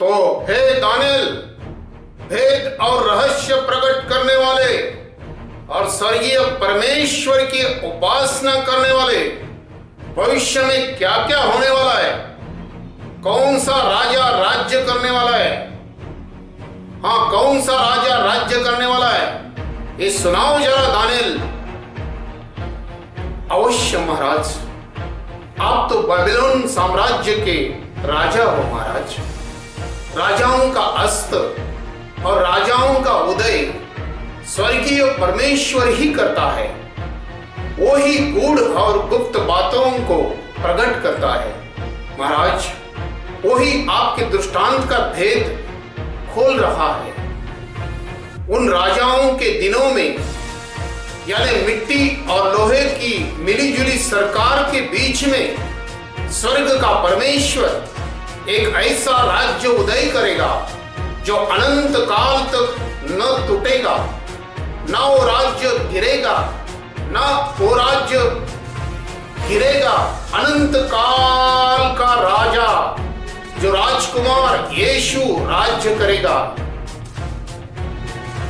तो हे दानियल, भेद और रहस्य प्रकट करने वाले और स्वर्गीय परमेश्वर की उपासना करने वाले, भविष्य में क्या क्या होने वाला है, कौन सा राजा राज्य करने वाला है, हाँ कौन सा राजा राज्य करने वाला है, ये सुनाओ जरा दानियल। अवश्य महाराज, आप तो बेबीलोन साम्राज्य के राजा हो महाराज। राजाओं का अस्त और राजाओं का उदय स्वर्गीय परमेश्वर ही करता है। वो ही गूढ़ और गुप्त बातों को प्रकट करता है महाराज। वो ही आपके दृष्टांत का भेद खोल रहा है। उन राजाओं के दिनों में, यानी मिट्टी और लोहे की मिलीजुली सरकार के बीच में, स्वर्ग का परमेश्वर एक ऐसा राज्य उदय करेगा जो अनंत काल तक न टूटेगा, ना वो राज्य गिरेगा, ना वो राज्य गिरेगा। अनंत काल का राजा जो राजकुमार यीशु राज्य करेगा।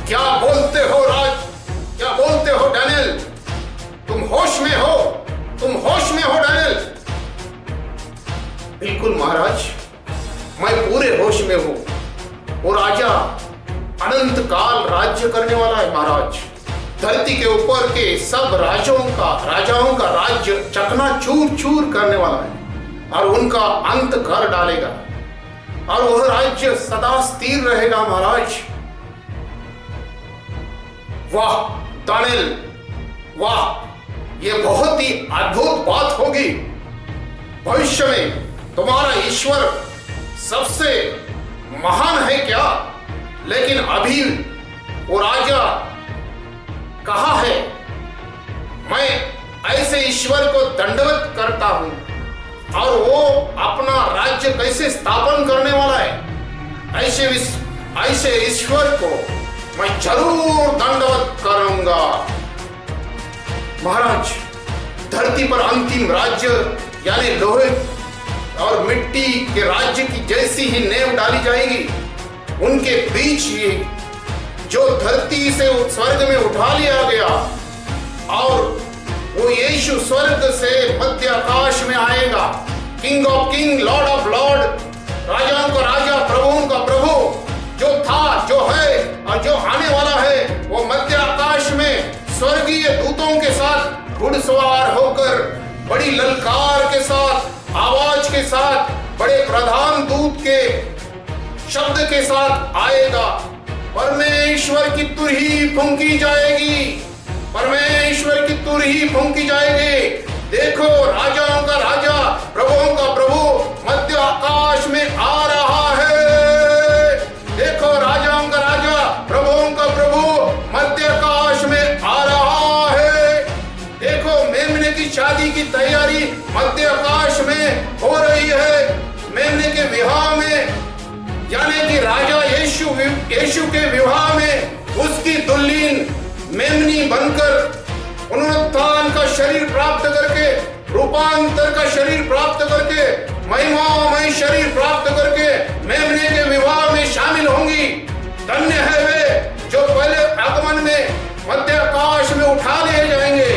क्या बोलते हो क्या बोलते हो दानियल? तुम होश में हो? तुम होश में हो दानियल? बिल्कुल महाराज, मैं पूरे होश में हूं। वो राजा अनंत काल राज्य करने वाला है महाराज। धरती के ऊपर के सब राजाओं का राज्य चकनाचूर चूर करने वाला है और उनका अंत कर डालेगा, और वह राज्य सदा स्थिर रहेगा महाराज। वाह दानियल, वाह, यह बहुत ही अद्भुत बात होगी। भविष्य में तुम्हारा ईश्वर सबसे महान है क्या? लेकिन अभी वो राजा कहाँ है? मैं ऐसे ईश्वर को दंडवत करता हूं, और वो अपना राज्य कैसे स्थापन करने वाला है, ऐसे ईश्वर को मैं जरूर दंडवत करूंगा महाराज। धरती पर अंतिम राज्य यानी लोहे और मिट्टी के राज्य की जैसी ही नेम डाली जाएगी। उनके बीच ही जो धरती से स्वर्ग में उठा लिया गया, और वो यीशु स्वर्ग से मध्य आकाश में आएगा। King of king, Lord of Lord, राजाओं का राजा, प्रभुओं का प्रभु, जो था, जो है और जो आने वाला है, वो मध्य आकाश में स्वर्गीय दूतों के साथ घुड़सवार होकर, बड़ी ललकार के साथ, आवाज के साथ, बड़े प्रधान दूत के शब्द के साथ आएगा। परमेश्वर की तुरही फूंकी जाएगी, परमेश्वर की तुरही फूंकी जाएगी। देखो, राजाओं का राजा, प्रभुओं का प्रभु मध्य आकाश में आ रहा है। देखो, राजाओं का राजा, प्रभुओं का प्रभु मध्य आकाश में आ रहा है। देखो, मेमने की शादी की तैयारी मध्य आकाश में हो रही है। मेमने के विवाह में, यानी कि राजा यीशु के विवाह में, उसकी दुल्हीन मेमनी बनकर पुनरुत्थान का शरीर प्राप्त करके, रूपांतर का शरीर प्राप्त करके, महिमामय शरीर प्राप्त करके मेमने के विवाह में शामिल होंगी। धन्य है वे जो पहले आगमन में मध्य आकाश में उठा लिए जाएंगे।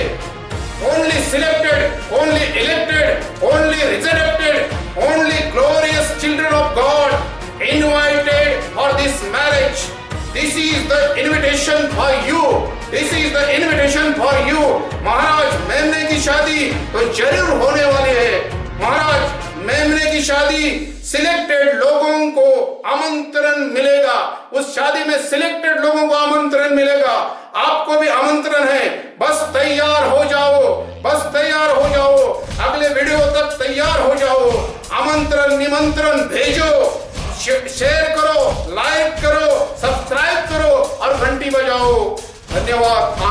Only selected, only elected, only resurrected, only glorious children of God invited for this marriage. This is the invitation for you. This is the invitation for you. महाराज, मेमने की शादी तो जरूर होने वाली है महाराज। मेमने की शादी, सिलेक्टेड लोगों को आमंत्रण मिलेगा। उस शादी में सिलेक्टेड लोगों को आमंत्रण मिलेगा। आपको भी आमंत्रण है। बस तैयार हो जाओ, बस तैयार हो जाओ। अगले वीडियो तक तैयार हो जाओ। आमंत्रण निमंत्रण भेजो, शेयर करो, लाइक करो, सब्सक्राइब करो और घंटी बजाओ। धन्यवाद।